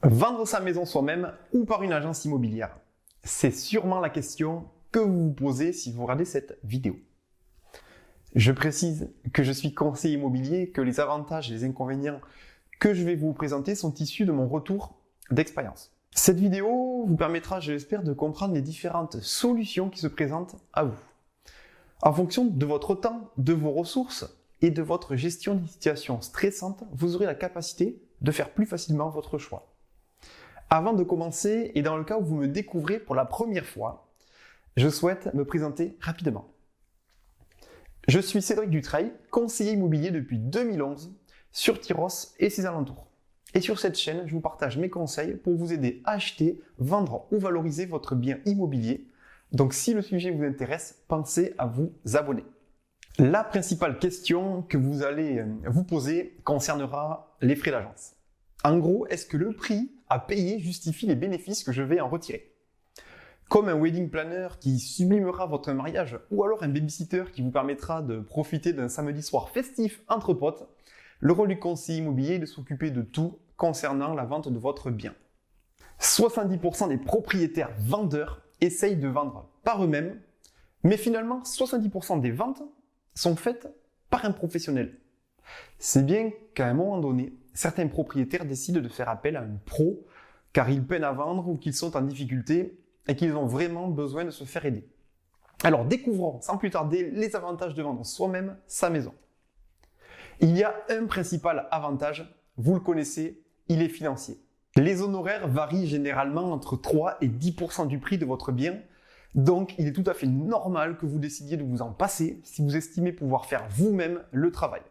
Vendre sa maison soi-même ou par une agence immobilière? C'est sûrement la question que vous vous posez si vous regardez cette vidéo. Je précise que je suis conseiller immobilier et que les avantages et les inconvénients que je vais vous présenter sont issus de mon retour d'expérience. Cette vidéo vous permettra, je l'espère, de comprendre les différentes solutions qui se présentent à vous. En fonction de votre temps, de vos ressources et de votre gestion des situations stressantes, vous aurez la capacité de faire plus facilement votre choix. Avant de commencer, et dans le cas où vous me découvrez pour la première fois, je souhaite me présenter rapidement. Je suis Cédric Dutreil, conseiller immobilier depuis 2011 sur Tyros et ses alentours. Et sur cette chaîne, je vous partage mes conseils pour vous aider à acheter, vendre ou valoriser votre bien immobilier. Donc si le sujet vous intéresse, pensez à vous abonner. La principale question que vous allez vous poser concernera les frais d'agence. En gros, est-ce que le prix à payer justifie les bénéfices que je vais en retirer? Comme un wedding planner qui sublimera votre mariage ou alors un babysitter qui vous permettra de profiter d'un samedi soir festif entre potes, le rôle du conseiller immobilier est de s'occuper de tout concernant la vente de votre bien. 70% des propriétaires vendeurs essayent de vendre par eux-mêmes, mais finalement 70% des ventes sont faites par un professionnel. C'est bien qu'à un moment donné, certains propriétaires décident de faire appel à un pro car ils peinent à vendre ou qu'ils sont en difficulté et qu'ils ont vraiment besoin de se faire aider. Alors découvrons sans plus tarder les avantages de vendre soi-même sa maison. Il y a un principal avantage, vous le connaissez, il est financier. Les honoraires varient généralement entre 3 et 10% du prix de votre bien, donc il est tout à fait normal que vous décidiez de vous en passer si vous estimez pouvoir faire vous-même le travail.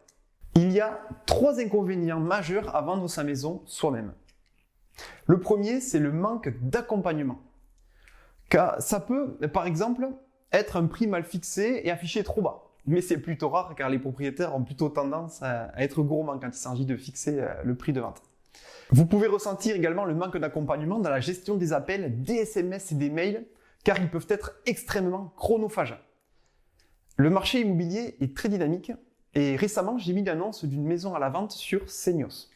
Il y a 3 inconvénients majeurs à vendre sa maison soi-même. Le premier, c'est le manque d'accompagnement. Car ça peut, par exemple, être un prix mal fixé et affiché trop bas. Mais c'est plutôt rare car les propriétaires ont plutôt tendance à être gourmands quand il s'agit de fixer le prix de vente. Vous pouvez ressentir également le manque d'accompagnement dans la gestion des appels, des SMS et des mails, car ils peuvent être extrêmement chronophages. Le marché immobilier est très dynamique et récemment j'ai mis l'annonce d'une maison à la vente sur Seignos.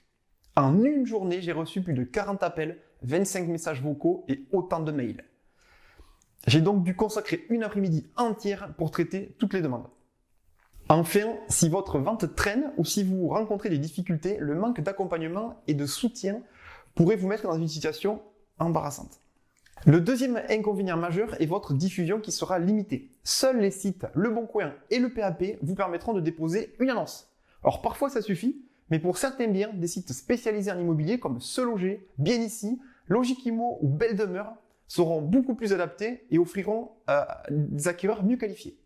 En une journée, j'ai reçu plus de 40 appels, 25 messages vocaux et autant de mails. J'ai donc dû consacrer une après-midi entière pour traiter toutes les demandes. Enfin, si votre vente traîne ou si vous rencontrez des difficultés, le manque d'accompagnement et de soutien pourrait vous mettre dans une situation embarrassante. Le deuxième inconvénient majeur est votre diffusion qui sera limitée. Seuls les sites Le Bon Coin et le PAP vous permettront de déposer une annonce. Alors parfois ça suffit, mais pour certains biens, des sites spécialisés en immobilier comme Se Loger, Bien Ici, Logiquimo ou Belle Demeure seront beaucoup plus adaptés et offriront des acquéreurs mieux qualifiés.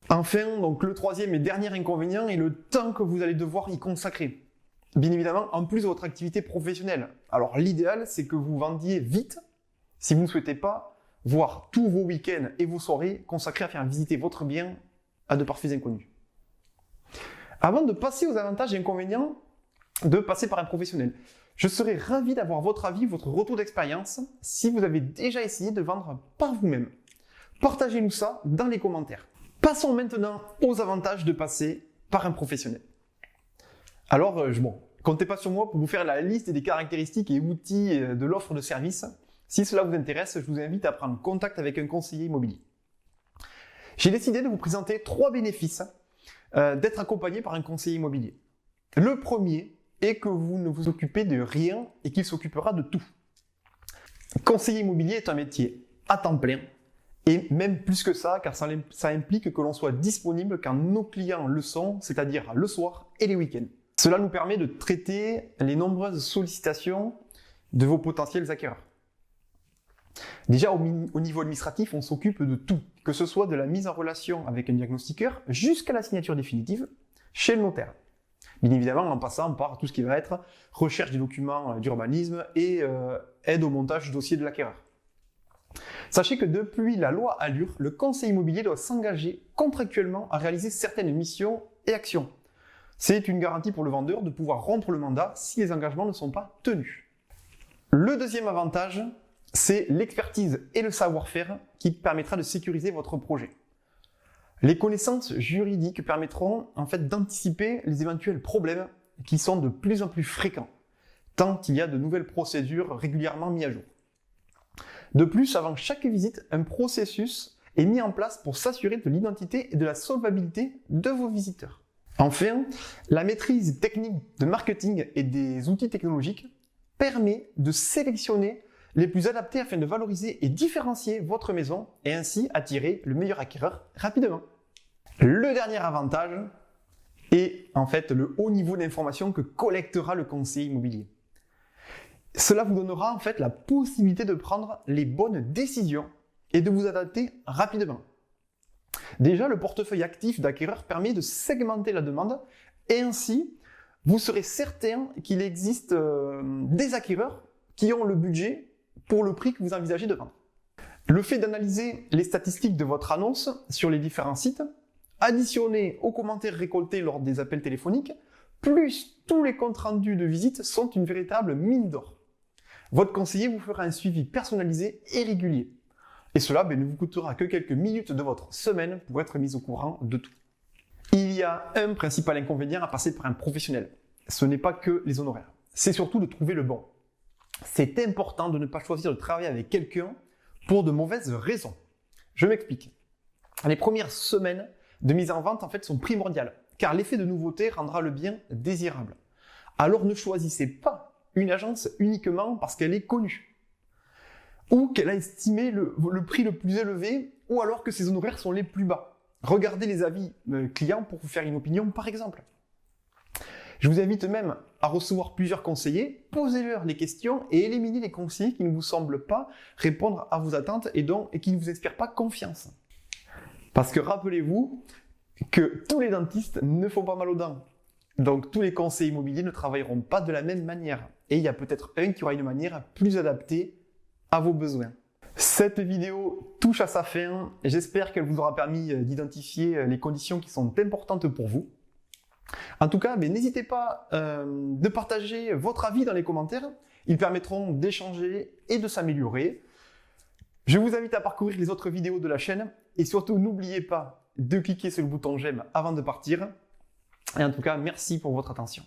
Enfin, donc le troisième et dernier inconvénient est le temps que vous allez devoir y consacrer. Bien évidemment, en plus de votre activité professionnelle. Alors l'idéal, c'est que vous vendiez vite si vous ne souhaitez pas voir tous vos week-ends et vos soirées consacrés à faire visiter votre bien à de parfaits inconnus. Avant de passer aux avantages et inconvénients de passer par un professionnel, je serais ravi d'avoir votre avis, votre retour d'expérience si vous avez déjà essayé de vendre par vous-même. Partagez-nous ça dans les commentaires. Passons maintenant aux avantages de passer par un professionnel. Alors, comptez pas sur moi pour vous faire la liste des caractéristiques et outils de l'offre de service. Si cela vous intéresse, je vous invite à prendre contact avec un conseiller immobilier. J'ai décidé de vous présenter 3 bénéfices d'être accompagné par un conseiller immobilier. Le premier est que vous ne vous occupez de rien et qu'il s'occupera de tout. Conseiller immobilier est un métier à temps plein. Et même plus que ça, car ça implique que l'on soit disponible quand nos clients le sont, c'est-à-dire le soir et les week-ends. Cela nous permet de traiter les nombreuses sollicitations de vos potentiels acquéreurs. Déjà, au niveau administratif, on s'occupe de tout, que ce soit de la mise en relation avec un diagnostiqueur jusqu'à la signature définitive chez le notaire. Bien évidemment, en passant par tout ce qui va être recherche des documents d'urbanisme et aide au montage du dossier de l'acquéreur. Sachez que depuis la loi Allure, le conseil immobilier doit s'engager contractuellement à réaliser certaines missions et actions. C'est une garantie pour le vendeur de pouvoir rompre le mandat si les engagements ne sont pas tenus. Le deuxième avantage, c'est l'expertise et le savoir-faire qui permettra de sécuriser votre projet. Les connaissances juridiques permettront en fait d'anticiper les éventuels problèmes qui sont de plus en plus fréquents. tant qu'il y a de nouvelles procédures régulièrement mises à jour. De plus, avant chaque visite, un processus est mis en place pour s'assurer de l'identité et de la solvabilité de vos visiteurs. Enfin, la maîtrise technique de marketing et des outils technologiques permet de sélectionner les plus adaptés afin de valoriser et différencier votre maison et ainsi attirer le meilleur acquéreur rapidement. Le dernier avantage est en fait le haut niveau d'information que collectera le conseiller immobilier. Cela vous donnera en fait la possibilité de prendre les bonnes décisions et de vous adapter rapidement. Déjà, le portefeuille actif d'acquéreurs permet de segmenter la demande et ainsi, vous serez certain qu'il existe des acquéreurs qui ont le budget pour le prix que vous envisagez de vendre. Le fait d'analyser les statistiques de votre annonce sur les différents sites, additionné aux commentaires récoltés lors des appels téléphoniques, plus tous les comptes rendus de visite sont une véritable mine d'or. Votre conseiller vous fera un suivi personnalisé et régulier. Et cela ne vous coûtera que quelques minutes de votre semaine pour être mis au courant de tout. Il y a un principal inconvénient à passer par un professionnel. Ce n'est pas que les honoraires. C'est surtout de trouver le bon. C'est important de ne pas choisir de travailler avec quelqu'un pour de mauvaises raisons. Je m'explique. Les premières semaines de mise en vente en fait sont primordiales, car l'effet de nouveauté rendra le bien désirable. Alors ne choisissez pas une agence uniquement parce qu'elle est connue, ou qu'elle a estimé le prix le plus élevé, ou alors que ses honoraires sont les plus bas. Regardez les avis clients pour vous faire une opinion par exemple. Je vous invite même à recevoir plusieurs conseillers, posez-leur les questions et éliminez les conseillers qui ne vous semblent pas répondre à vos attentes et qui ne vous inspirent pas confiance. Parce que rappelez-vous que tous les dentistes ne font pas mal aux dents. Donc tous les conseillers immobiliers ne travailleront pas de la même manière. Et il y a peut-être un qui aura une manière plus adaptée à vos besoins. Cette vidéo touche à sa fin. J'espère qu'elle vous aura permis d'identifier les conditions qui sont importantes pour vous. En tout cas, n'hésitez pas de partager votre avis dans les commentaires. Ils permettront d'échanger et de s'améliorer. Je vous invite à parcourir les autres vidéos de la chaîne et surtout n'oubliez pas de cliquer sur le bouton j'aime avant de partir. Et en tout cas, merci pour votre attention.